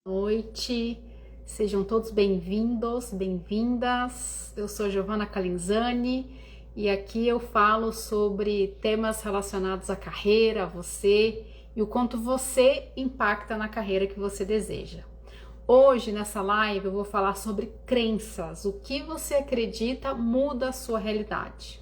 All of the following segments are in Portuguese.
Noite, sejam todos bem-vindos, bem-vindas. Eu sou Giovanna Calenzani e aqui eu falo sobre temas relacionados à carreira, a você e o quanto você impacta na carreira que você deseja. Hoje, nessa live, eu vou falar sobre crenças. O que você acredita muda a sua realidade.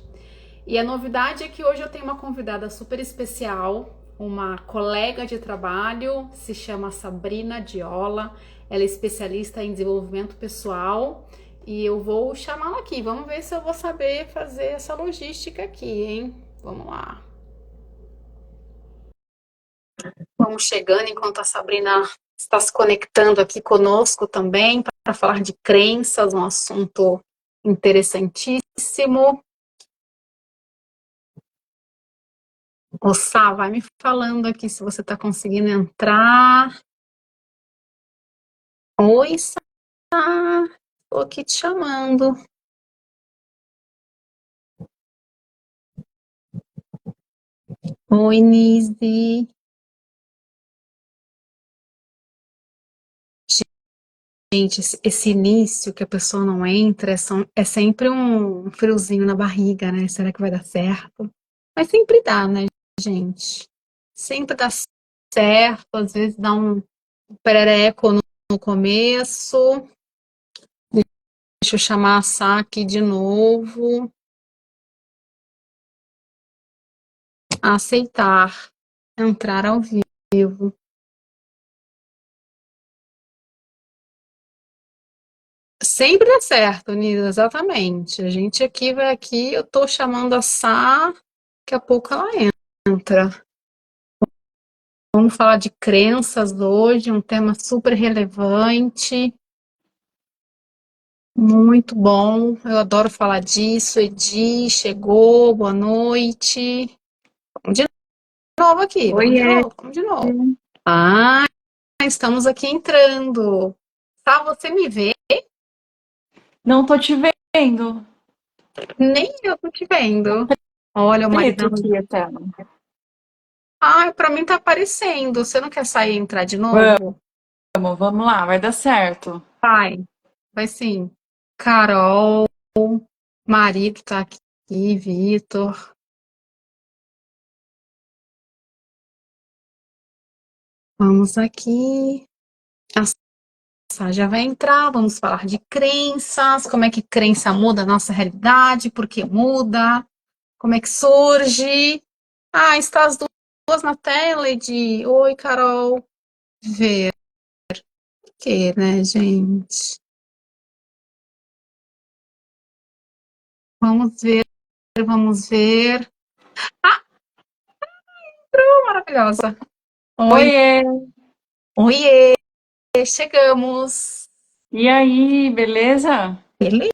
E a novidade é que hoje eu tenho uma convidada super especial, uma colega de trabalho, se chama Sabrina Diola. Ela é especialista em desenvolvimento pessoal e eu vou chamá-la aqui. Vamos ver se eu vou saber fazer essa logística aqui, hein? Vamos lá. Vamos chegando enquanto a Sabrina está se conectando aqui conosco também para falar de crenças, um assunto interessantíssimo. O Sá, vai me falando aqui se você está conseguindo entrar. Oi, Sá, estou aqui te chamando. Oi, Nise. Gente, esse início que a pessoa não entra é sempre um friozinho na barriga, né? Será que vai dar certo? Mas sempre dá, né, gente? Sempre dá certo, às vezes dá um perereco no começo. Deixa eu chamar a Sá aqui de novo. Aceitar, entrar ao vivo. Sempre dá certo, Nisa, exatamente. A gente aqui vai aqui, eu tô chamando a Sá, daqui a pouco ela entra. Vamos falar de crenças hoje, um tema super relevante, muito bom. Eu adoro falar disso. Edi, chegou, boa noite. Vamos de novo aqui, vamos de Oiê, novo, vamos de novo. Ah, estamos aqui entrando. Tá, você me vê? não tô te vendo. Nem eu tô te vendo. Olha, o Preto maridão. aqui a tela. Ah, pra mim tá aparecendo. Você não quer sair e entrar de novo? Vamos lá, vai dar certo. Vai, vai sim. Carol, marido tá aqui, Vitor. Vamos aqui. A Sá já vai entrar. Vamos falar de crenças. Como é que crença muda a nossa realidade? Por que muda? Como é que surge? Ah, está as duas na tela, Edi. Oi, Carol. Ver o que, né, gente? Vamos ver, vamos ver. Ah, maravilhosa. Oi, Oiê, oiê, chegamos. e aí, beleza? Beleza,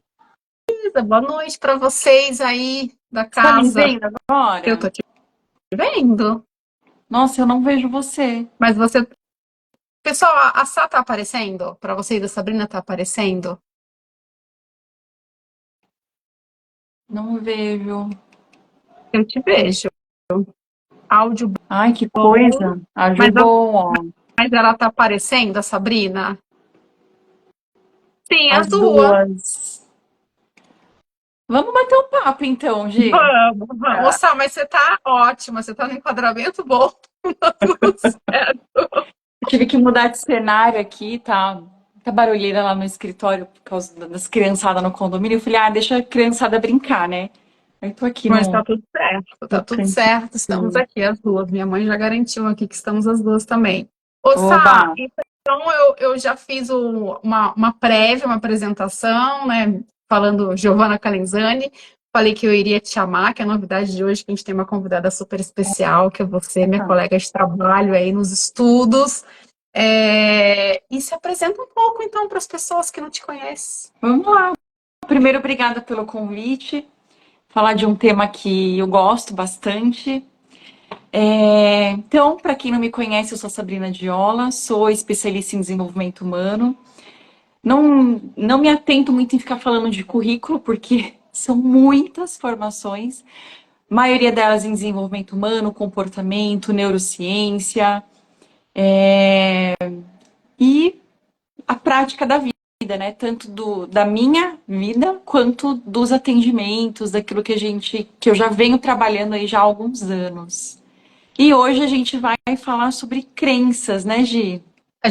boa noite para vocês aí da Você tá me casa. vendo Eu tô agora? te vendo, Nossa, eu não vejo você. mas você. Pessoal, a Sá tá aparecendo? Para vocês, a Sabrina tá aparecendo? Não vejo. Eu te vejo. Áudio Ai, que bom, coisa. Áudio mas, bom, ó. mas ela tá aparecendo, a Sabrina? Sim, as As duas. duas. Vamos bater um papo então, Gi. Vamos, vamos. Ah, Moça, mas você tá ótima, você tá no enquadramento bom. Tá tudo certo. eu tive que mudar de cenário aqui, tá? Muita barulheira lá no escritório por causa das criançadas no condomínio. Eu falei, ah, deixa a criançada brincar, né? Eu tô aqui Mas tá no, tudo certo, tá no tudo cantinho. certo. Estamos aqui as duas. Minha mãe já garantiu aqui que estamos as duas também. Ô, Oba! Sá, então eu já fiz uma prévia, uma apresentação, né? Falando Giovanna Calenzani. Falei que eu iria te chamar, que é a novidade de hoje, que a gente tem uma convidada super especial, que é você, minha colega de trabalho aí nos estudos. E se apresenta um pouco, então, para as pessoas que não te conhecem. Vamos lá. Primeiro, obrigada pelo convite. Falar de um tema que eu gosto bastante. Então, para quem não me conhece, eu sou Sabrina Diola, sou especialista em desenvolvimento humano. Não me atento muito em ficar falando de currículo, porque são muitas formações, maioria delas em desenvolvimento humano, comportamento, neurociência. E a prática da vida, né? Tanto da minha vida quanto dos atendimentos, daquilo que eu já venho trabalhando aí já há alguns anos. E hoje a gente vai falar sobre crenças, né, Gi? A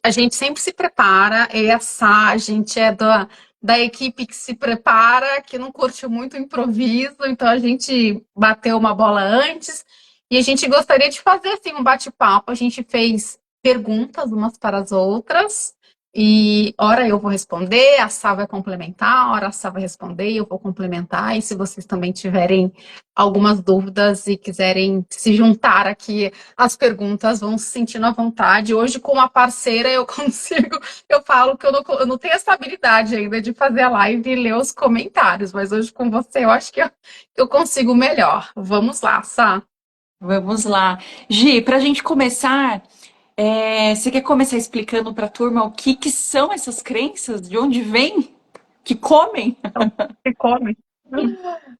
a gente sempre se prepara, a gente é da equipe que se prepara, que não curte muito improviso, então a gente bateu uma bola antes e a gente gostaria de fazer assim um bate-papo. A gente fez perguntas umas para as outras e ora eu vou responder, a Sá vai complementar, ora a Sá vai responder e eu vou complementar. E se vocês também tiverem algumas dúvidas e quiserem se juntar aqui as perguntas, vão se sentindo à vontade. Hoje, com uma parceira, eu consigo. Eu falo que eu não tenho essa habilidade ainda de fazer a live e ler os comentários, mas hoje com você eu acho que eu consigo melhor. Vamos lá, Sá. Vamos lá. Gi, para a gente começar, você quer começar explicando para a turma o que são essas crenças? De onde vêm? Que comem? Você come?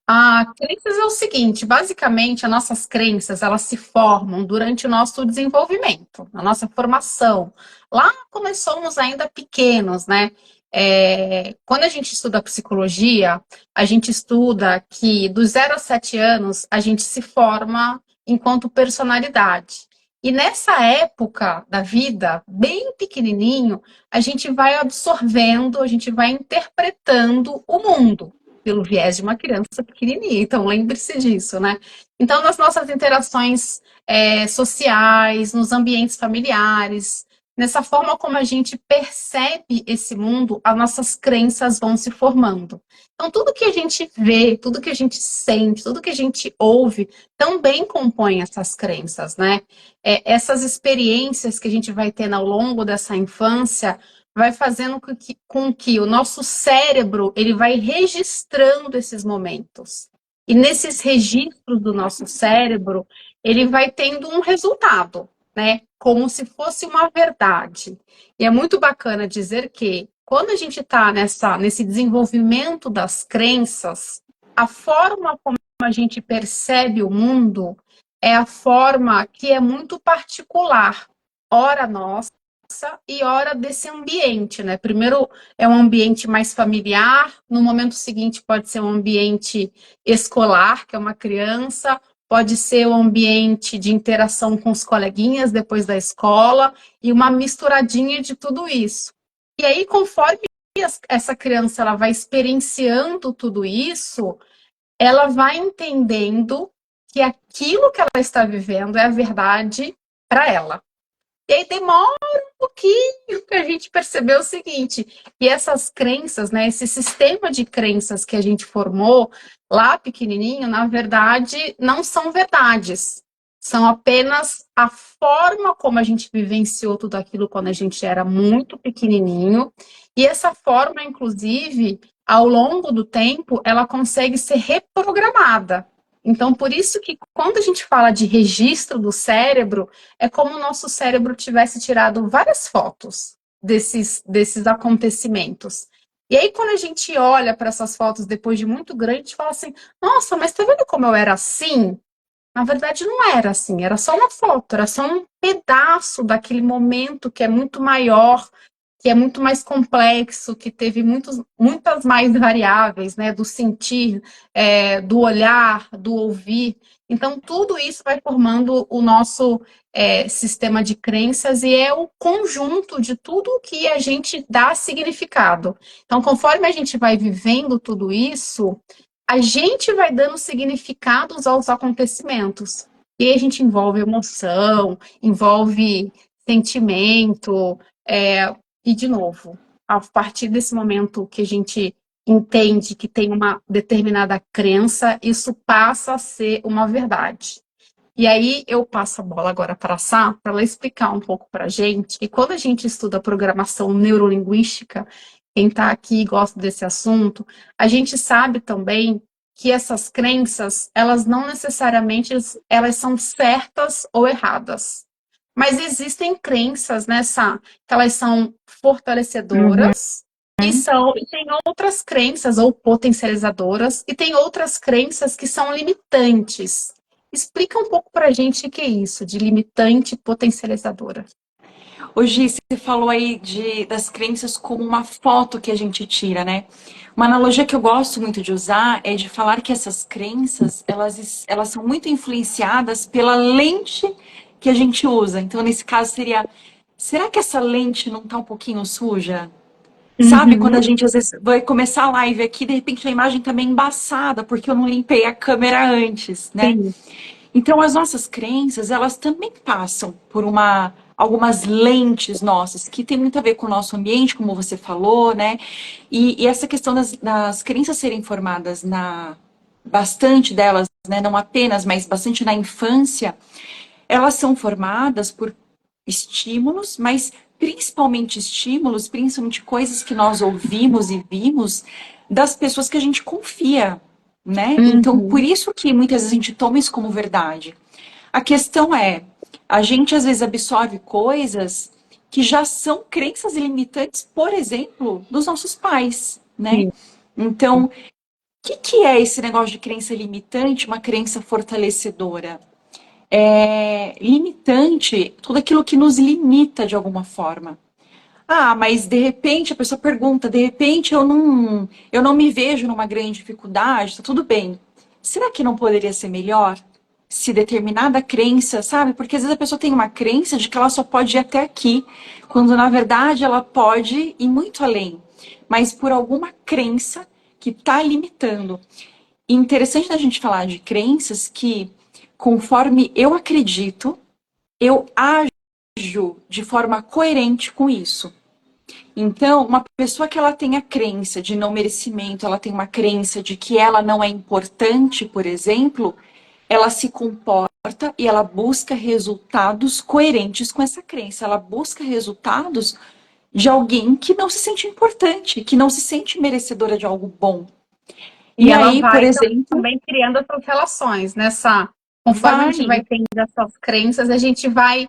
A crenças é o seguinte, basicamente, as nossas crenças, elas se formam durante o nosso desenvolvimento, na nossa formação. Lá quando nós somos ainda pequenos, né? Quando a gente estuda psicologia, a gente estuda que dos 0 a 7 anos a gente se forma enquanto personalidade. E nessa época da vida, bem pequenininho, a gente vai absorvendo, a gente vai interpretando o mundo pelo viés de uma criança pequenininha. Então, lembre-se disso, né? Então, nas nossas interações sociais, nos ambientes familiares, nessa forma como a gente percebe esse mundo, as nossas crenças vão se formando. Então, tudo que a gente vê, tudo que a gente sente, tudo que a gente ouve, também compõe essas crenças, né? Essas experiências que a gente vai ter ao longo dessa infância vai fazendo com que o nosso cérebro ele vai registrando esses momentos. E nesses registros do nosso cérebro, ele vai tendo um resultado, né? Como se fosse uma verdade. E é muito bacana dizer que quando a gente está nesse desenvolvimento das crenças, a forma como a gente percebe o mundo é a forma que é muito particular, ora nossa e hora desse ambiente, né? Primeiro é um ambiente mais familiar, no momento seguinte pode ser um ambiente escolar, que é uma criança, pode ser um ambiente de interação com os coleguinhas depois da escola e uma misturadinha de tudo isso. E aí, conforme essa criança ela vai experienciando tudo isso, ela vai entendendo que aquilo que ela está vivendo é a verdade para ela. E aí demora um pouquinho para a gente perceber o seguinte, que essas crenças, né, esse sistema de crenças que a gente formou lá pequenininho, na verdade, não são verdades. São apenas a forma como a gente vivenciou tudo aquilo quando a gente era muito pequenininho. E essa forma, inclusive, ao longo do tempo, ela consegue ser reprogramada. Então, por isso que quando a gente fala de registro do cérebro, é como o nosso cérebro tivesse tirado várias fotos desses acontecimentos. E aí, quando a gente olha para essas fotos depois de muito grande, a gente fala assim: nossa, mas tá vendo como eu era assim? Na verdade, não era assim, era só uma foto, era só um pedaço daquele momento que é muito maior, que é muito mais complexo, que teve muitas mais variáveis, né, do sentir, do olhar, do ouvir. Então, tudo isso vai formando o nosso sistema de crenças e é o conjunto de tudo que a gente dá significado. Então, conforme a gente vai vivendo tudo isso, a gente vai dando significados aos acontecimentos. E aí a gente envolve emoção, envolve sentimento, e, de novo, a partir desse momento que a gente entende que tem uma determinada crença, isso passa a ser uma verdade. E aí eu passo a bola agora para a Sá, para ela explicar um pouco para a gente que quando a gente estuda programação neurolinguística, quem está aqui e gosta desse assunto, a gente sabe também que essas crenças, elas não necessariamente elas são certas ou erradas. Mas existem crenças, né, Sá, que elas são Uhum. fortalecedoras e tem outras crenças ou potencializadoras e tem outras crenças que são limitantes. Explica um pouco para a gente o que é isso, de limitante e potencializadora. Hoje você falou aí das crenças como uma foto que a gente tira, né? Uma analogia que eu gosto muito de usar é de falar que essas crenças, elas são muito influenciadas pela lente que a gente usa. Então, nesse caso, seria, será que essa lente não tá um pouquinho suja? Sabe, quando a Uhum. gente às vezes vai começar a live aqui, de repente a imagem tá meio embaçada, porque eu não limpei a câmera antes, né? Sim. Então, as nossas crenças, elas também passam por algumas lentes nossas, que tem muito a ver com o nosso ambiente, como você falou, né? E essa questão das crenças serem formadas bastante delas, né? Não apenas, mas bastante na infância, elas são formadas por estímulos, mas principalmente estímulos, principalmente coisas que nós ouvimos e vimos das pessoas que a gente confia, né? Então, por Uhum. isso que muitas vezes a gente toma isso como verdade. A questão é, a gente às vezes absorve coisas que já são crenças limitantes, por exemplo, dos nossos pais, né? Sim. Então, o que é esse negócio de crença limitante, uma crença fortalecedora? Limitante, tudo aquilo que nos limita de alguma forma. Ah, mas de repente a pessoa pergunta, de repente eu não me vejo numa grande dificuldade, tá tudo bem. Será que não poderia ser melhor? Se determinada crença, sabe? Porque às vezes a pessoa tem uma crença de que ela só pode ir até aqui, quando na verdade ela pode ir muito além, mas por alguma crença que está limitando. E interessante da gente falar de crenças que, conforme eu acredito, eu ajo de forma coerente com isso. Então, uma pessoa que ela tem a crença de não merecimento, ela tem uma crença de que ela não é importante, por exemplo, ela se comporta e ela busca resultados coerentes com essa crença. Ela busca resultados de alguém que não se sente importante, que não se sente merecedora de algo bom. E E ela aí, por vai exemplo, também criando essas relações, conforme a gente vai vai tendo essas crenças, a gente vai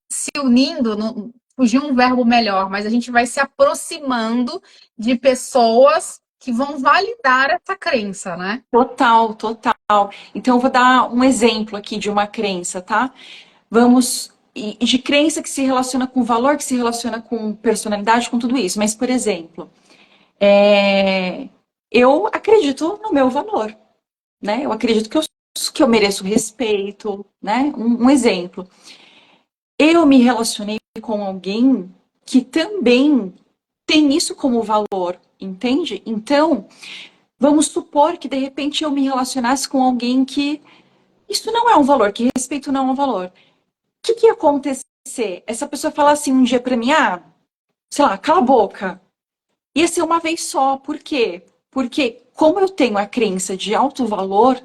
se unindo, fugir um verbo melhor, mas a gente vai se aproximando de pessoas que vão validar essa crença, né? total, total. Então, eu vou dar um exemplo aqui de uma crença, tá? Vamos. E de crença que se relaciona com valor, que se relaciona com personalidade, com tudo isso. Mas, por exemplo, é, eu acredito no meu valor, né? Eu acredito que eu mereço respeito, né? Um exemplo. Eu me relacionei com alguém que também tem isso como valor, entende? Então, vamos supor que de repente eu me relacionasse com alguém que isso não é um valor, que respeito não é um valor. O que ia acontecer? Essa pessoa falar assim um dia pra mim, ah, sei lá, cala a boca. Ia ser uma vez só. Por quê? Porque como eu tenho a crença de alto valor,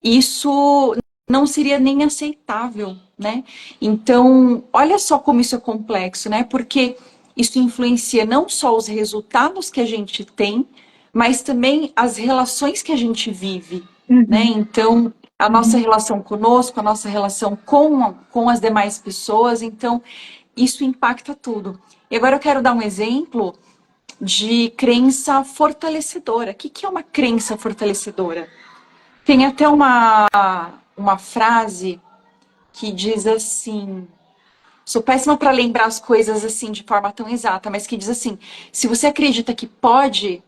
isso não seria nem aceitável, né? Então, olha só como isso é complexo, né? Porque isso influencia não só os resultados que a gente tem, mas também as relações que a gente vive, né? Uhum. Então, a nossa relação conosco, a nossa relação com as demais pessoas, então, isso impacta tudo. E agora eu quero dar um exemplo de crença fortalecedora. O que é uma crença fortalecedora? Tem até uma frase que diz assim: sou péssima para lembrar as coisas assim de forma tão exata, mas que diz assim: se você acredita que pode,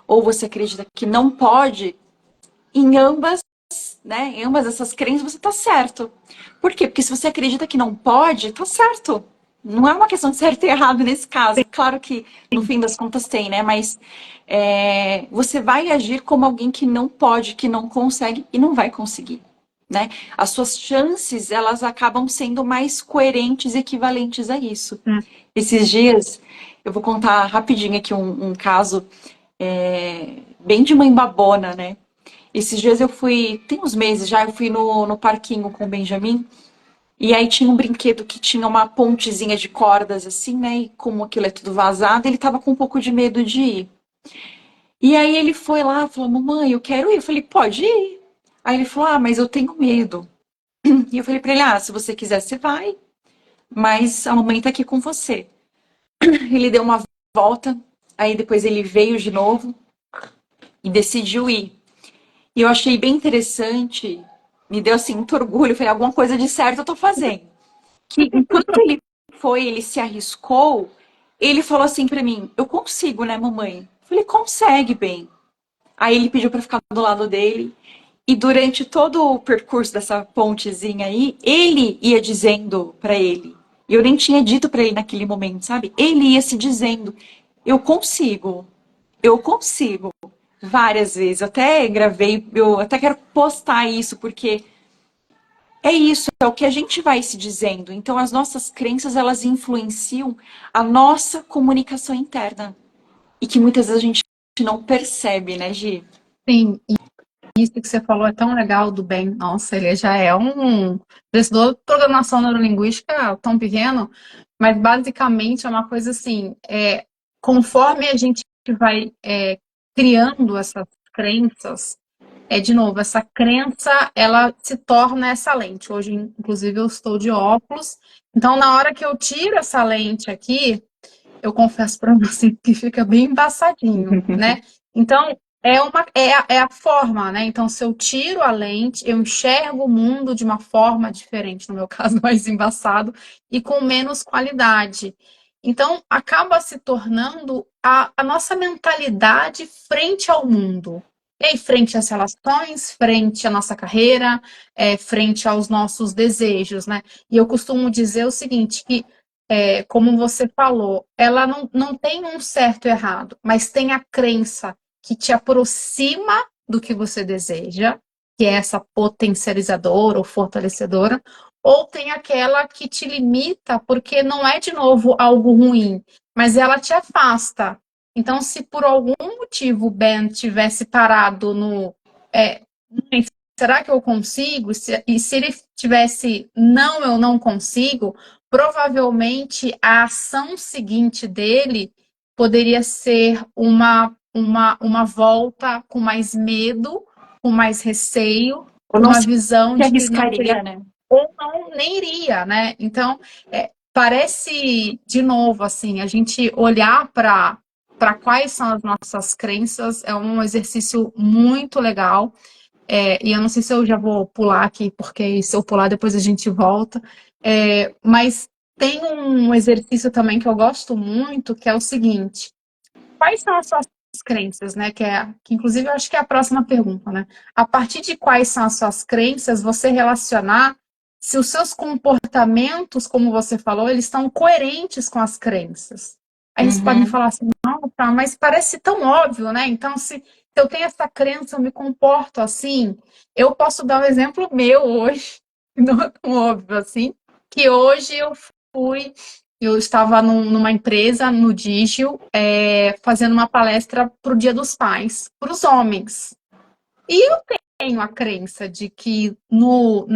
ou você acredita que não pode, em ambas, né, em ambas essas crenças você está certo. Por quê? Porque se você acredita que não pode, está certo. Não é uma questão de certo e errado nesse caso. Claro que no fim das contas tem, né? Mas você vai agir como alguém que não pode, que não consegue e não vai conseguir, né? As suas chances, elas acabam sendo mais coerentes e equivalentes a isso. Uhum. Esses dias, eu vou contar rapidinho aqui um caso bem de mãe babona, né? Esses dias eu fui, tem uns meses já, eu fui no parquinho com o Benjamin, e aí tinha um brinquedo que tinha uma pontezinha de cordas assim, né? E como aquilo é tudo vazado, ele tava com um pouco de medo de ir. E aí ele foi lá, falou: mamãe, eu quero ir. Eu falei: pode ir. Aí ele falou: ah, mas eu tenho medo. E eu falei pra ele: ah, se você quiser, você vai, mas a mamãe tá aqui com você. Ele deu uma volta, aí depois ele veio de novo e decidiu ir. E eu achei bem interessante, me deu assim muito orgulho, eu falei, alguma coisa de certo eu tô fazendo. Que enquanto ele ele se arriscou, ele falou assim pra mim, eu consigo, né, mamãe? Eu falei, consegue, bem. Aí ele pediu pra ficar do lado dele. E durante todo o percurso dessa pontezinha aí, ele ia dizendo pra ele. E eu nem tinha dito pra ele naquele momento, sabe? Ele ia se dizendo, eu consigo, eu consigo. Várias vezes. Eu até gravei, eu até quero postar isso, porque é isso, é o que a gente vai se dizendo. Então, as nossas crenças, elas influenciam a nossa comunicação interna. E que muitas vezes a gente não percebe, né, Gi? Sim, isso que você falou é tão legal do bem. Nossa, ele já é um professor de programação neurolinguística tão pequeno, mas basicamente é uma coisa assim, conforme a gente vai criando essas crenças, de novo, essa crença, ela se torna essa lente. Hoje, inclusive, eu estou de óculos, então na hora que eu tiro essa lente aqui, eu confesso para você que fica bem embaçadinho, né? Então, é a forma, né? Então, se eu tiro a lente, eu enxergo o mundo de uma forma diferente, no meu caso, mais embaçado, e com menos qualidade. Então, acaba se tornando a nossa mentalidade frente ao mundo. E aí, frente às relações, frente à nossa carreira, frente aos nossos desejos, né? E eu costumo dizer o seguinte, que como você falou, ela não tem um certo e errado, mas tem a crença que te aproxima do que você deseja, que é essa potencializadora ou fortalecedora, ou tem aquela que te limita, porque não é, de novo, algo ruim, mas ela te afasta. Então, se por algum motivo o Ben tivesse parado no. "Mãe, será que eu consigo?" E se ele tivesse, não, eu não consigo, provavelmente a ação seguinte dele poderia ser uma volta com mais medo, com mais receio, Eu com não uma se visão de que não teria, arriscaria, né? ou não, nem iria, né? Então, parece, de novo, assim, a gente olhar para quais são as nossas crenças é um exercício muito legal. E eu não sei se eu já vou pular aqui, porque se eu pular depois a gente volta. Mas tem um exercício também que eu gosto muito, que é o seguinte: quais são as suas crenças, né? Que inclusive eu acho que é a próxima pergunta, né? A partir de quais são as suas crenças, você relacionar se os seus comportamentos, como você falou, eles estão coerentes com as crenças. Aí você pode me Uhum. falar assim, não, tá, mas parece tão óbvio, né? Então, se eu tenho essa crença, eu me comporto assim. Eu posso dar um exemplo meu hoje, não é tão óbvio assim, que hoje eu estava numa empresa, no Digio, fazendo uma palestra para o Dia dos Pais, para os homens. E eu tenho a crença de que no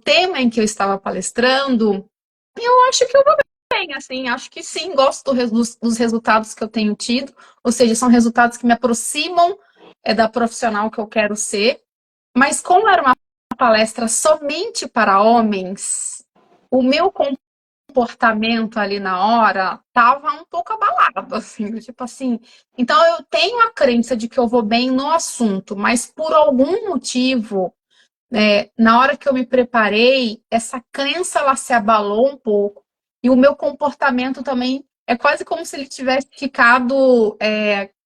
tema em que eu estava palestrando, eu acho que eu vou bem, assim, acho que sim, gosto dos resultados que eu tenho tido, ou seja, são resultados que me aproximam da profissional que eu quero ser, mas como era uma palestra somente para homens, o meu comportamento ali na hora tava um pouco abalado, assim, tipo assim. Então eu tenho a crença de que eu vou bem no assunto, mas por algum motivo, na hora que eu me preparei, essa crença ela se abalou um pouco e o meu comportamento também é quase como se ele tivesse ficado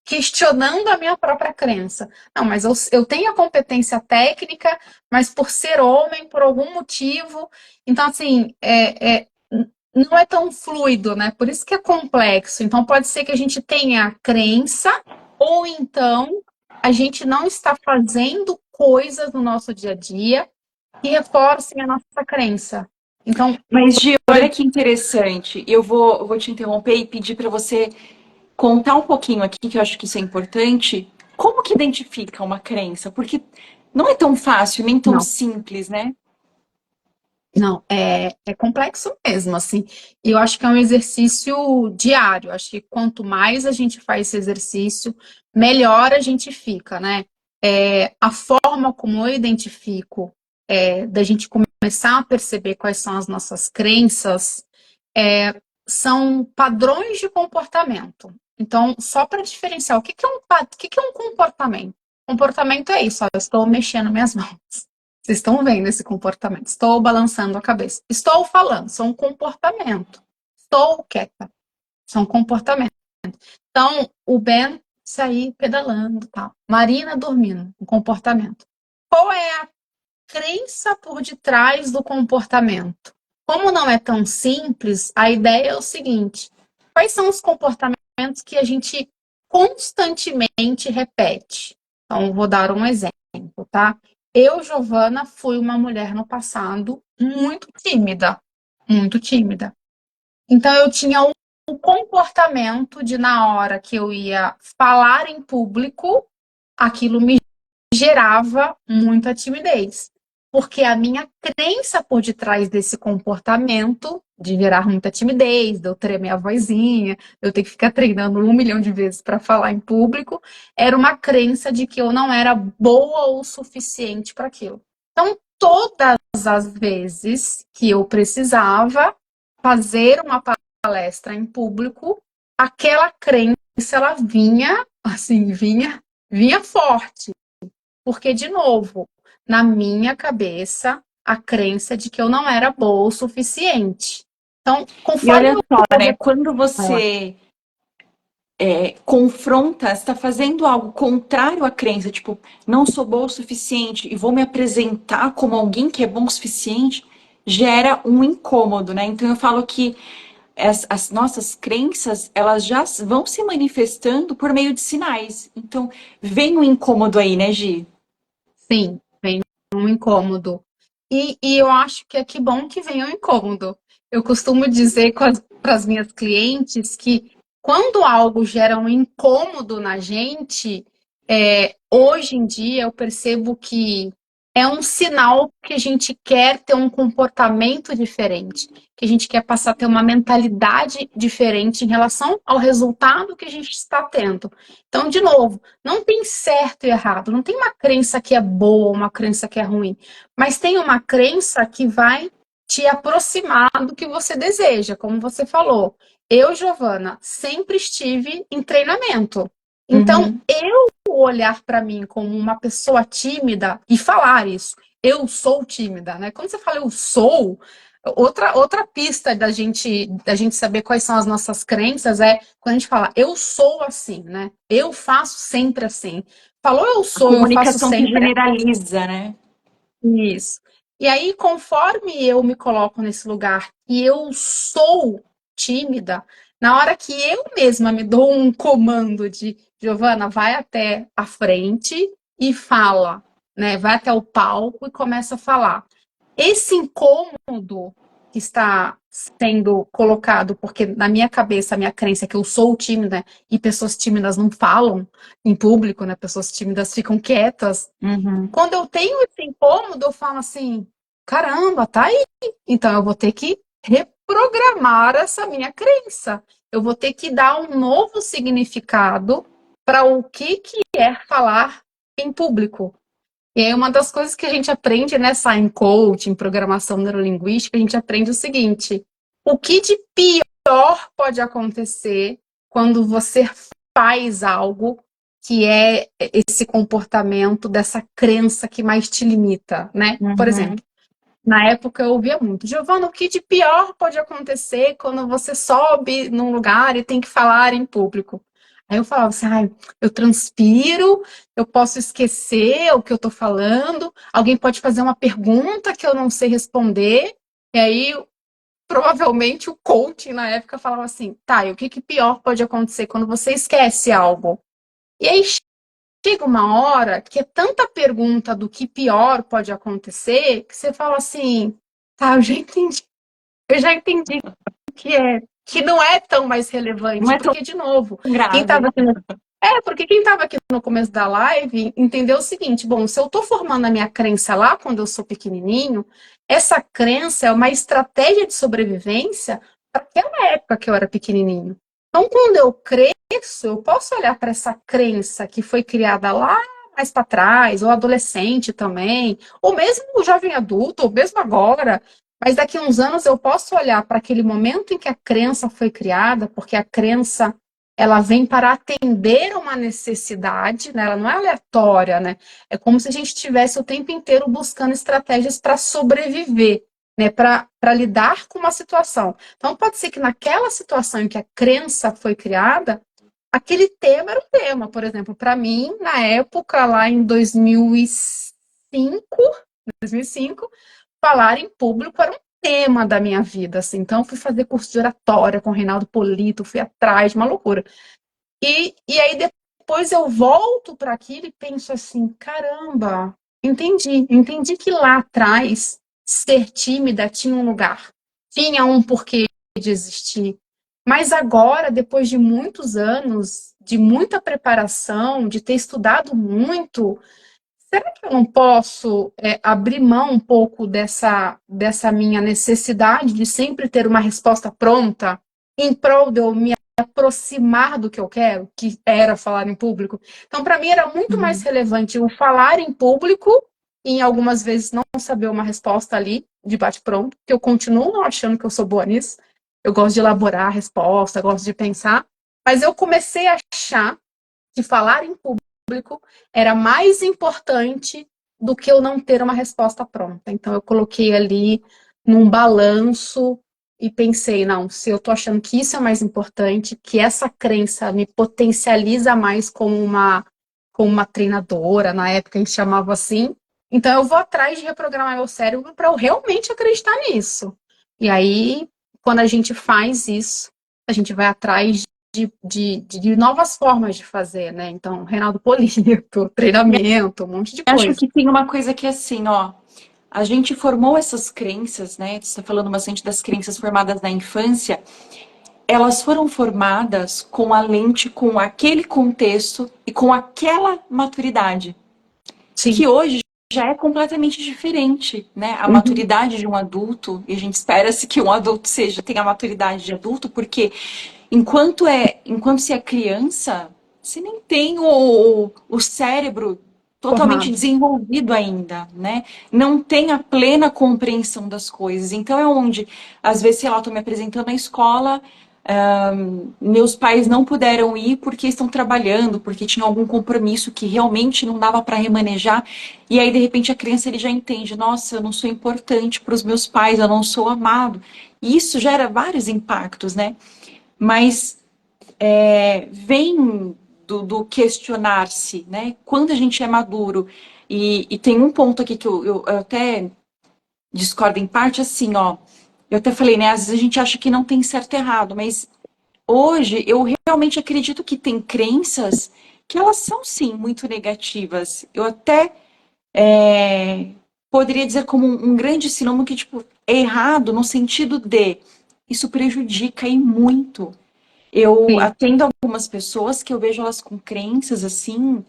questionando a minha própria crença. Não, mas eu tenho a competência técnica, mas por ser homem, por algum motivo, então assim, não é tão fluido, né? Por isso que é complexo. Então pode ser que a gente tenha crença, ou então a gente não está fazendo coisas no nosso dia a dia que reforcem a nossa crença. Então, Mas, Gi, por olha exemplo, que interessante. Eu vou te interromper e pedir para você contar um pouquinho aqui, que eu acho que isso é importante. Como que identifica uma crença? Porque não é tão fácil, nem tão não, simples, né? não, é complexo mesmo, assim. E eu acho que é um exercício diário. Acho que quanto mais a gente faz esse exercício, melhor a gente fica, né? A forma como eu identifico, da gente começar a perceber quais são as nossas crenças, são padrões de comportamento. Então, só para diferenciar, o que que é um comportamento? Comportamento é isso, ó, eu estou mexendo minhas mãos. Vocês estão vendo esse comportamento? Estou balançando a cabeça. Estou falando, são um comportamento. Estou quieta, são um comportamento. Então, o Ben sair pedalando, tal. Marina dormindo, um comportamento. Qual é a crença por detrás do comportamento? Como não é tão simples, a ideia é o seguinte: quais são os comportamentos que a gente constantemente repete? Então, vou dar um exemplo, tá? Eu, Giovana, fui uma mulher no passado muito tímida, muito tímida. Então, eu tinha um comportamento de, na hora que eu ia falar em público, aquilo me gerava muita timidez. Porque a minha crença por detrás desse comportamento, de gerar muita timidez, de eu tremer a vozinha, de eu ter que ficar treinando 1 milhão de vezes para falar em público, era uma crença de que eu não era boa o suficiente para aquilo. Então, todas as vezes que eu precisava fazer uma palestra em público, aquela crença ela vinha, assim, vinha forte. Porque, de novo, na minha cabeça, a crença de que eu não era boa o suficiente. Então, E conforme olha só, eu né? vou. Quando você confronta, está fazendo algo contrário à crença, tipo, não sou boa o suficiente e vou me apresentar como alguém que é bom o suficiente, gera um incômodo, né? Então eu falo que as nossas crenças, elas já vão se manifestando por meio de sinais. Então, vem um incômodo aí, né, Gi? Sim, vem um incômodo. E eu acho que é que bom que venha um incômodo. Eu costumo dizer para as minhas clientes que quando algo gera um incômodo na gente, hoje em dia eu percebo que é um sinal que a gente quer ter um comportamento diferente, que a gente quer passar a ter uma mentalidade diferente em relação ao resultado que a gente está tendo. Então, de novo, não tem certo e errado, não tem uma crença que é boa, uma crença que é ruim, mas tem uma crença que vai te aproximar do que você deseja, como você falou. Eu, Giovana, sempre estive em treinamento. Então, Uhum. eu olhar para mim como uma pessoa tímida e falar isso, eu sou tímida, né? Quando você fala eu sou, outra pista da gente saber quais são as nossas crenças é quando a gente fala eu sou assim, né? Eu faço sempre assim. Falou eu A sou, eu faço comunicação que sempre generaliza, né? isso. E aí, conforme eu me coloco nesse lugar e eu sou tímida, na hora que eu mesma me dou um comando de Giovana, vai até a frente e fala, né? Vai até o palco e começa a falar. Esse incômodo que está sendo colocado, porque na minha cabeça, a minha crença é que eu sou tímida e pessoas tímidas não falam em público, né? Pessoas tímidas ficam quietas. Uhum. Quando eu tenho esse incômodo, eu falo assim: caramba, tá aí. Então eu vou ter que reprogramar essa minha crença. Eu vou ter que dar um novo significado para o que é falar em público. E aí, uma das coisas que a gente aprende, né, em coaching, em programação neurolinguística, a gente aprende o seguinte: o que de pior pode acontecer quando você faz algo que é esse comportamento dessa crença que mais te limita, né? Por Uhum. exemplo, na época eu ouvia muito, Giovana, o que de pior pode acontecer quando você sobe num lugar e tem que falar em público? Aí eu falava assim, ai, eu transpiro, eu posso esquecer o que eu tô falando, alguém pode fazer uma pergunta que eu não sei responder, e aí provavelmente o coaching na época falava assim, tá, e o que pior pode acontecer quando você esquece algo? E aí chega uma hora que é tanta pergunta do que pior pode acontecer que você fala assim, tá, eu já entendi que não é tão mais Não relevante, é tão porque, de novo, quem grave. estava aqui porque quem estava aqui no começo da live entendeu o seguinte, bom, se eu estou formando a minha crença lá quando eu sou pequenininho, essa crença é uma estratégia de sobrevivência para aquela época que eu era pequenininho. Então, quando eu cresço, eu posso olhar para essa crença que foi criada lá mais para trás, ou adolescente também, ou mesmo o jovem adulto, ou mesmo agora, mas daqui a uns anos eu posso olhar para aquele momento em que a crença foi criada, porque a crença ela vem para atender uma necessidade, né? Ela não é aleatória, né? É como se a gente estivesse o tempo inteiro buscando estratégias para sobreviver, né? Para lidar com uma situação. Então, pode ser que naquela situação em que a crença foi criada, aquele tema era o tema. Por exemplo, para mim, na época, lá em 2005, falar em público era um tema da minha vida, assim. Então, eu fui fazer curso de oratória com o Reinaldo Polito, fui atrás, uma loucura. E aí depois eu volto para aquilo e penso assim, caramba, entendi que lá atrás ser tímida tinha um lugar, tinha um porquê de existir. Mas agora, depois de muitos anos, de muita preparação, de ter estudado muito, será que eu não posso abrir mão um pouco dessa minha necessidade de sempre ter uma resposta pronta em prol de eu me aproximar do que eu quero, que era falar em público? Então, para mim, era muito mais Uhum. relevante o falar em público e, em algumas vezes, não saber uma resposta ali, de bate-pronto, porque eu continuo não achando que eu sou boa nisso. Eu gosto de elaborar a resposta, gosto de pensar, mas eu comecei a achar que falar em público era mais importante do que eu não ter uma resposta pronta. Então, eu coloquei ali num balanço e pensei, não, se eu tô achando que isso é mais importante, que essa crença me potencializa mais como uma treinadora, na época a gente chamava assim, então eu vou atrás de reprogramar meu cérebro para eu realmente acreditar nisso. E aí, quando a gente faz isso, a gente vai atrás de novas formas de fazer, né? Então, Reinaldo Polito, E treinamento, um monte de acho coisa. que tem uma coisa que é assim, ó. A gente formou essas crenças, né? Você está falando bastante das crenças formadas na infância. Elas foram formadas com a lente, com aquele contexto e com aquela maturidade, Sim. que hoje já é completamente diferente, né? A Uhum. maturidade de um adulto, e a gente espera-se que um adulto tenha a maturidade de adulto, porque enquanto se é criança, você nem tem o cérebro totalmente Formado. desenvolvido ainda, né? Não tem a plena compreensão das coisas. Então é onde, às vezes, sei lá, eu tô me apresentando na escola, meus pais não puderam ir porque estão trabalhando, porque tinha algum compromisso que realmente não dava para remanejar. E aí, de repente, a criança ele já entende: nossa, eu não sou importante para os meus pais, eu não sou amado. E isso gera vários impactos, né? Mas vem do questionar-se, né? Quando a gente é maduro, e tem um ponto aqui que eu até discordo em parte, assim, ó. Eu até falei, né? Às vezes a gente acha que não tem certo e errado, mas hoje eu realmente acredito que tem crenças que elas são sim muito negativas. Eu até é, poderia dizer como um grande sinônimo que tipo é errado no sentido de isso prejudica e muito. Eu Sim. atendo algumas pessoas que eu vejo elas com crenças assim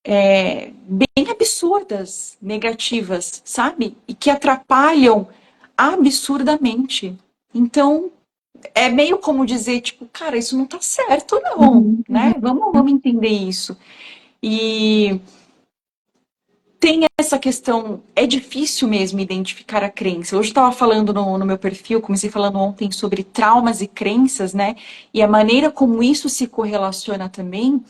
bem absurdas, negativas, sabe? E que atrapalham absurdamente. Então, é meio como dizer, tipo, cara, isso não tá certo, não, Uhum. né? Vamos entender isso. E tem essa questão, é difícil mesmo identificar a crença. Hoje eu estava falando no meu perfil, comecei falando ontem sobre traumas e crenças, né? E a maneira como isso se correlaciona também.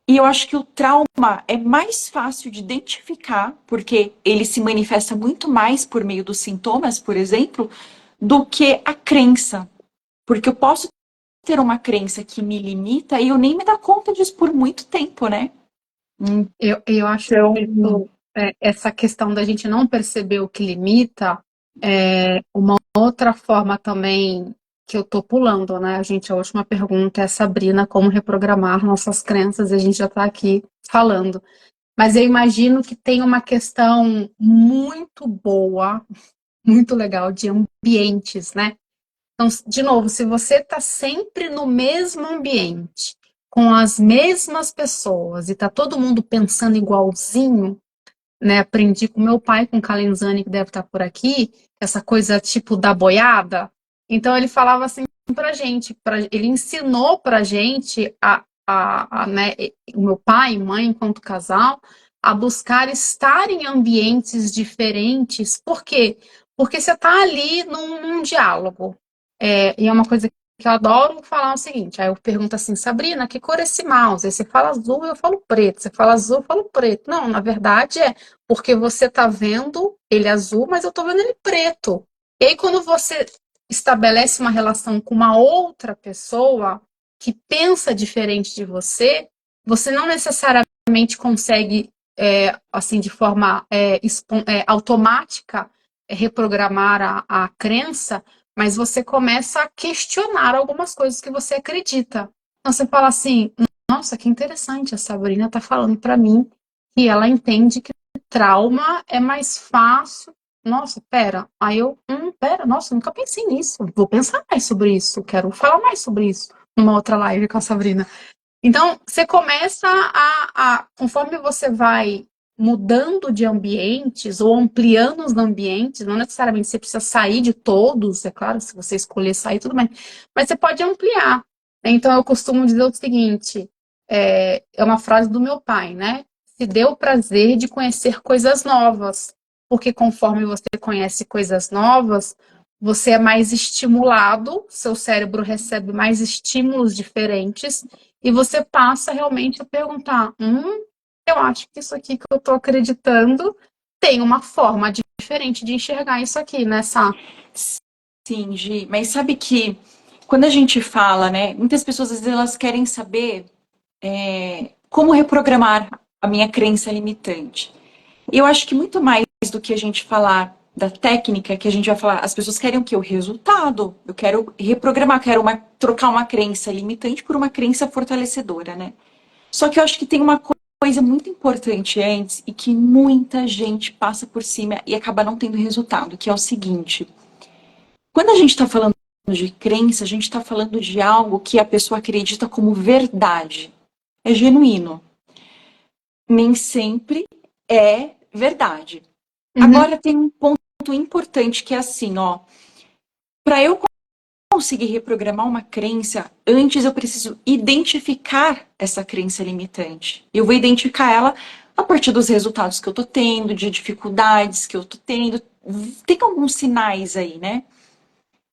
E eu acho que o trauma é mais fácil de identificar, porque ele se manifesta muito mais por meio dos sintomas, por exemplo, do que a crença. Porque eu posso ter uma crença que me limita e eu nem me dar conta disso por muito tempo, né? Eu acho Então, essa questão da gente não perceber o que limita é uma outra forma também que eu tô pulando, né? A última pergunta é, Sabrina, como reprogramar nossas crenças, e a gente já está aqui falando. Mas eu imagino que tem uma questão muito boa, muito legal de ambientes, né? Então, de novo, se você está sempre no mesmo ambiente, com as mesmas pessoas, e tá todo mundo pensando igualzinho, né? Aprendi com meu pai, com o Calenzani, que deve estar por aqui, essa coisa tipo da boiada. Então, ele falava assim pra gente, ele ensinou pra gente, né, o meu pai e mãe, enquanto casal, a buscar estar em ambientes diferentes. Por quê? Porque você está ali num diálogo. E é uma coisa que eu adoro falar o seguinte, aí eu pergunto assim, Sabrina, que cor é esse mouse? Aí você fala azul, eu falo preto. Você fala azul, eu falo preto. Não, na verdade é porque você tá vendo ele azul, mas eu tô vendo ele preto. E aí quando você estabelece uma relação com uma outra pessoa que pensa diferente de você, você não necessariamente consegue, assim, de forma automática, reprogramar a crença, mas você começa a questionar algumas coisas que você acredita. Então você fala assim, nossa, que interessante, a Sabrina está falando para mim que ela entende que trauma é mais fácil. Nossa, pera. Aí eu, pera, nossa, nunca pensei nisso. Vou pensar mais sobre isso. Quero falar mais sobre isso numa outra live com a Sabrina. Então, você começa conforme você vai mudando de ambientes ou ampliando os ambientes, não necessariamente você precisa sair de todos, é claro, se você escolher sair, tudo bem, mas você pode ampliar. Então, eu costumo dizer o seguinte, é uma frase do meu pai, né? Se dê o prazer de conhecer coisas novas, porque conforme você conhece coisas novas, você é mais estimulado, seu cérebro recebe mais estímulos diferentes, e você passa realmente a perguntar: eu acho que isso aqui que eu estou acreditando tem uma forma diferente de enxergar isso aqui, né, Sá? Sim, Gi, mas sabe que quando a gente fala, né, muitas pessoas às vezes elas querem saber como reprogramar a minha crença limitante. Eu acho que muito mais do que a gente falar da técnica, que a gente vai falar, as pessoas querem o quê? O resultado. Eu quero reprogramar, trocar uma crença limitante por uma crença fortalecedora, né? Só que eu acho que tem uma coisa muito importante antes e que muita gente passa por cima e acaba não tendo resultado, que é o seguinte: quando a gente está falando de crença, a gente está falando de algo que a pessoa acredita como verdade. É genuíno. Nem sempre é verdade. Uhum, Agora tem um ponto importante que é assim, ó. Para eu conseguir reprogramar uma crença, antes eu preciso identificar essa crença limitante. Eu vou identificar ela a partir dos resultados que eu tô tendo, de dificuldades que eu tô tendo. Tem alguns sinais aí, né?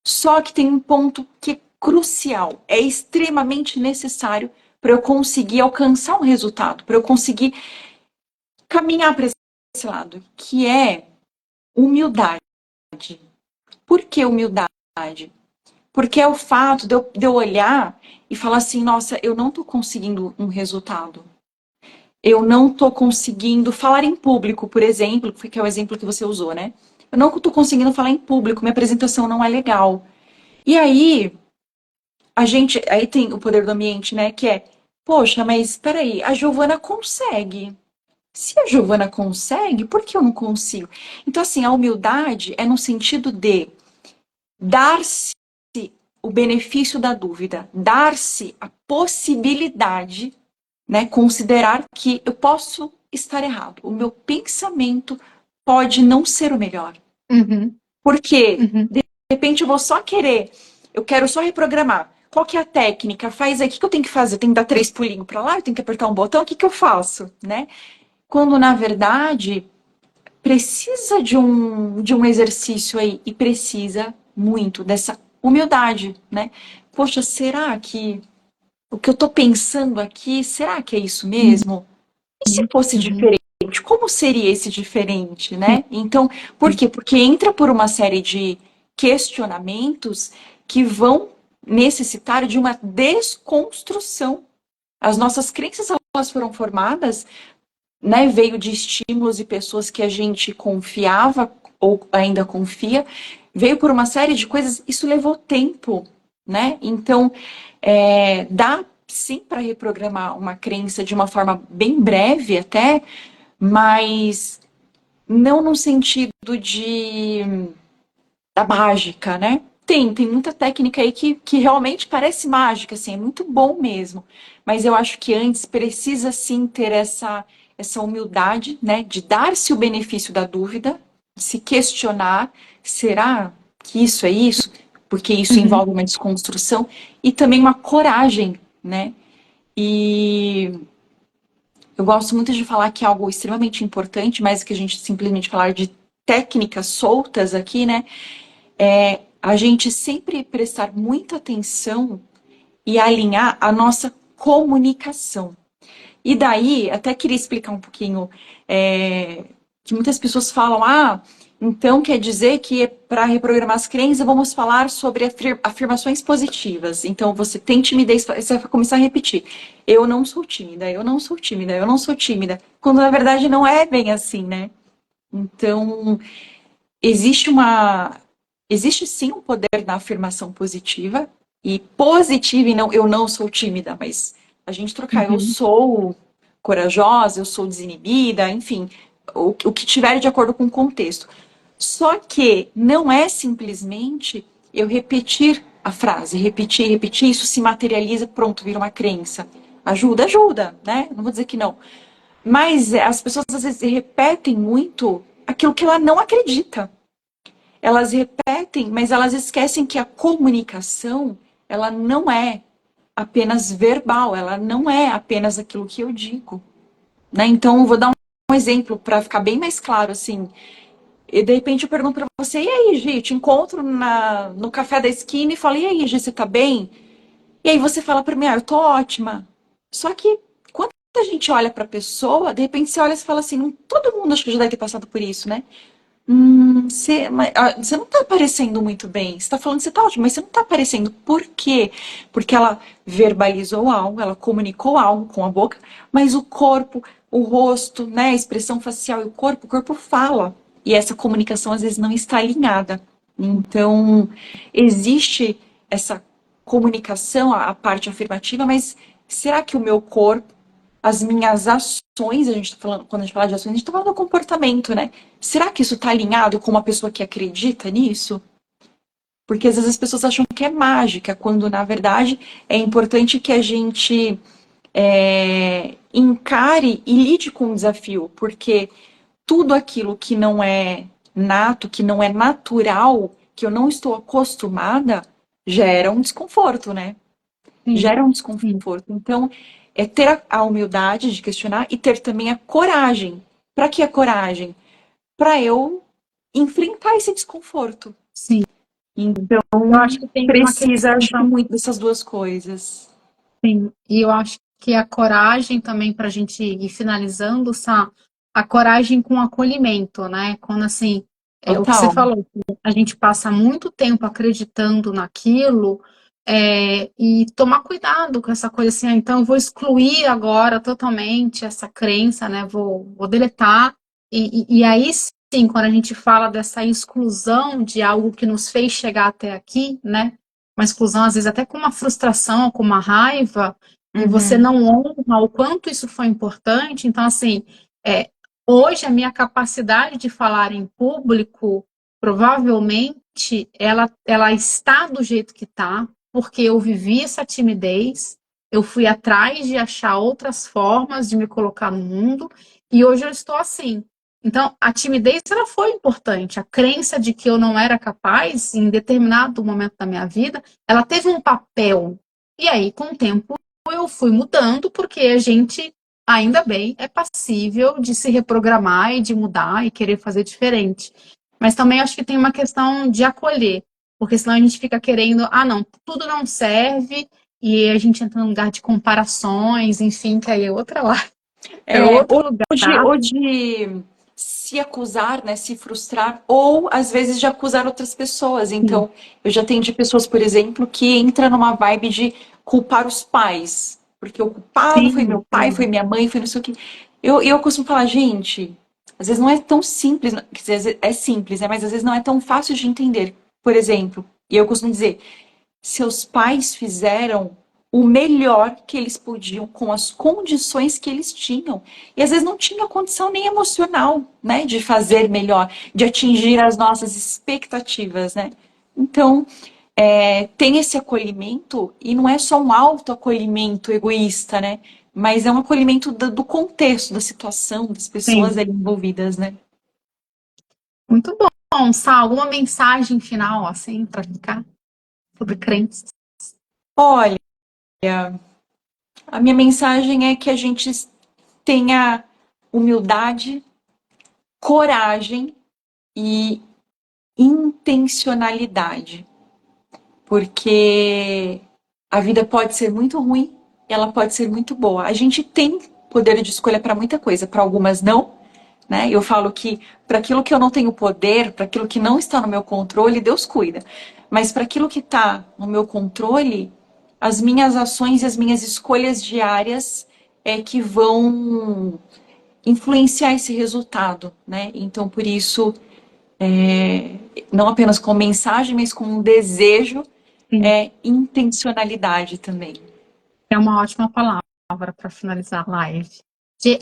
Só que tem um ponto que é crucial, é extremamente necessário para eu conseguir alcançar um resultado, para eu conseguir caminhar para esse lado, que é humildade. Por que humildade? Porque é o fato de eu olhar e falar assim, nossa, eu não estou conseguindo um resultado. Eu não estou conseguindo falar em público, por exemplo, que é o exemplo que você usou, né? Eu não estou conseguindo falar em público, minha apresentação não é legal. E aí, aí tem o poder do ambiente, né? Que é, poxa, mas peraí, a Giovana consegue. Se a Giovana consegue, por que eu não consigo? Então, assim, a humildade é no sentido de dar-se o benefício da dúvida, dar-se a possibilidade, né, considerar que eu posso estar errado. O meu pensamento pode não ser o melhor. uhum, Porque, uhum, de repente, eu vou só querer, eu quero só reprogramar. Qual que é a técnica? Faz aí, o que eu tenho que fazer? Eu tenho que dar 3 pulinhos para lá? Eu tenho que apertar um botão? O que eu faço? Né? Quando, na verdade, precisa de um exercício aí e precisa muito dessa humildade, né? Poxa, será que o que eu tô pensando aqui, será que é isso mesmo? E se fosse uhum, diferente? Como seria esse diferente, né? Então, por quê? Porque entra por uma série de questionamentos que vão necessitar de uma desconstrução. As nossas crenças, elas foram formadas, né, veio de estímulos e pessoas que a gente confiava ou ainda confia, veio por uma série de coisas, isso levou tempo, né? Então, dá sim para reprogramar uma crença de uma forma bem breve até, mas não no sentido da mágica, né? Tem muita técnica aí que realmente parece mágica, assim, é muito bom mesmo. Mas eu acho que antes precisa sim ter essa humildade, né? De dar-se o benefício da dúvida, de se questionar, será que isso é isso? Porque isso uhum, envolve uma desconstrução e também uma coragem, né? E eu gosto muito de falar que é algo extremamente importante, mais do que a gente simplesmente falar de técnicas soltas aqui, né? a gente sempre prestar muita atenção e alinhar a nossa comunicação. E daí, até queria explicar um pouquinho, que muitas pessoas falam, então quer dizer que para reprogramar as crenças vamos falar sobre afirmações positivas. Então você tem timidez, você vai começar a repetir. Eu não sou tímida, eu não sou tímida, eu não sou tímida. Quando na verdade não é bem assim, né? Então, existe existe sim um poder na afirmação positiva, e positiva e não, eu não sou tímida, mas a gente trocar, eu Uhum. sou corajosa, eu sou desinibida, enfim, o que tiver de acordo com o contexto. Só que não é simplesmente eu repetir a frase, repetir, repetir, isso se materializa, pronto, vira uma crença. Ajuda, ajuda, né? Não vou dizer que não. Mas as pessoas às vezes repetem muito aquilo que ela não acredita. Elas repetem, mas elas esquecem que a comunicação, ela não é apenas verbal, ela não é apenas aquilo que eu digo, né? Então, eu vou dar um exemplo para ficar bem mais claro, assim. E de repente eu pergunto para você, e aí, Gi, te encontro no café da esquina e falo, e aí, Gi, você tá bem? E aí você fala para mim, eu tô ótima. Só que quando a gente olha para a pessoa, de repente você olha e fala assim, todo mundo acho que já deve ter passado por isso, né? Você não tá aparecendo muito bem. Você tá falando que você tá ótimo, mas você não tá aparecendo. Por quê? Porque ela verbalizou algo, ela comunicou algo com a boca, mas o corpo, o rosto, né, a expressão facial e o corpo fala. E essa comunicação às vezes não está alinhada. Então, existe essa comunicação, a parte afirmativa, mas será que o meu corpo, as minhas ações, a gente tá falando, quando a gente fala de ações, a gente tá falando do comportamento, né? Será que isso está alinhado com uma pessoa que acredita nisso? Porque às vezes as pessoas acham que é mágica, quando na verdade é importante que a gente encare e lide com o desafio, porque tudo aquilo que não é nato, que não é natural, que eu não estou acostumada, gera um desconforto, né? Sim, Gera um sim. desconforto. Então, é ter a humildade de questionar e ter também a coragem. Para que a coragem? Para eu enfrentar esse desconforto. Sim. Então, Eu acho que tem uma precisa, questão acho que, também, muito dessas duas coisas. sim, e eu acho que a coragem também para a gente ir finalizando, a coragem com acolhimento, né? Quando assim, o que você Total. falou, a gente passa muito tempo acreditando naquilo, e tomar cuidado com essa coisa assim, então eu vou excluir agora totalmente essa crença, né? Vou deletar, e aí sim, quando a gente fala dessa exclusão de algo que nos fez chegar até aqui, né? Uma exclusão, às vezes até com uma frustração, com uma raiva, e você Uhum. não honra o quanto isso foi importante. Então, assim, é, hoje a minha capacidade de falar em público, provavelmente, ela está do jeito que está, porque eu vivi essa timidez, eu fui atrás de achar outras formas de me colocar no mundo, e hoje eu estou assim. Então, a timidez ela foi importante. A crença de que eu não era capaz, em determinado momento da minha vida, ela teve um papel. E aí, com o tempo, eu fui mudando, porque a gente, ainda bem, é passível de se reprogramar e de mudar e querer fazer diferente. Mas também acho que tem uma questão de acolher, porque senão a gente fica querendo, não, tudo não serve, e a gente entra num lugar de comparações, enfim, que aí é outra lá, é É, outro lugar. ou de se acusar, né, se frustrar, ou às vezes de acusar outras pessoas. Sim, Então, eu já atendi pessoas, por exemplo, que entra numa vibe de culpar os pais, porque o culpado foi sim, meu pai, foi minha mãe, foi não sei o que. Eu costumo falar, gente, às vezes não é tão simples, quer dizer, às vezes é simples, né, mas às vezes não é tão fácil de entender. Por exemplo, e eu costumo dizer, seus pais fizeram o melhor que eles podiam com as condições que eles tinham. E às vezes não tinha condição nem emocional, né, de fazer melhor, de atingir as nossas expectativas, né? Então, tem esse acolhimento e não é só um autoacolhimento egoísta, né? Mas é um acolhimento do contexto, da situação, das pessoas sim. ali envolvidas, né? Muito bom, Sal. Alguma mensagem final, assim, para ficar sobre crenças? Olha, a minha mensagem é que a gente tenha humildade, coragem e intencionalidade, porque a vida pode ser muito ruim, ela pode ser muito boa. A gente tem poder de escolha para muita coisa, para algumas não, né? Eu falo que para aquilo que eu não tenho poder, para aquilo que não está no meu controle, Deus cuida. Mas para aquilo que está no meu controle, as minhas ações e as minhas escolhas diárias é que vão influenciar esse resultado, né? Então, por isso, não apenas com mensagem, mas com um desejo, Sim, intencionalidade também. é uma ótima palavra para finalizar a live.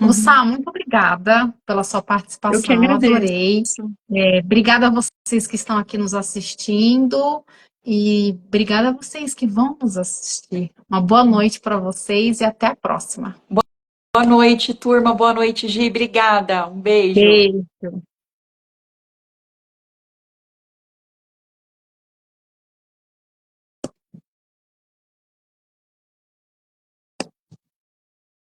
Uhum. Sá, muito obrigada pela sua Eu que participação, agradeço. adorei. Obrigada a vocês que estão aqui nos assistindo e obrigada a vocês que vão nos assistir. Uma boa noite para vocês e até a próxima. Boa noite, turma. Boa noite, Gi. Obrigada. Um beijo. Beijo.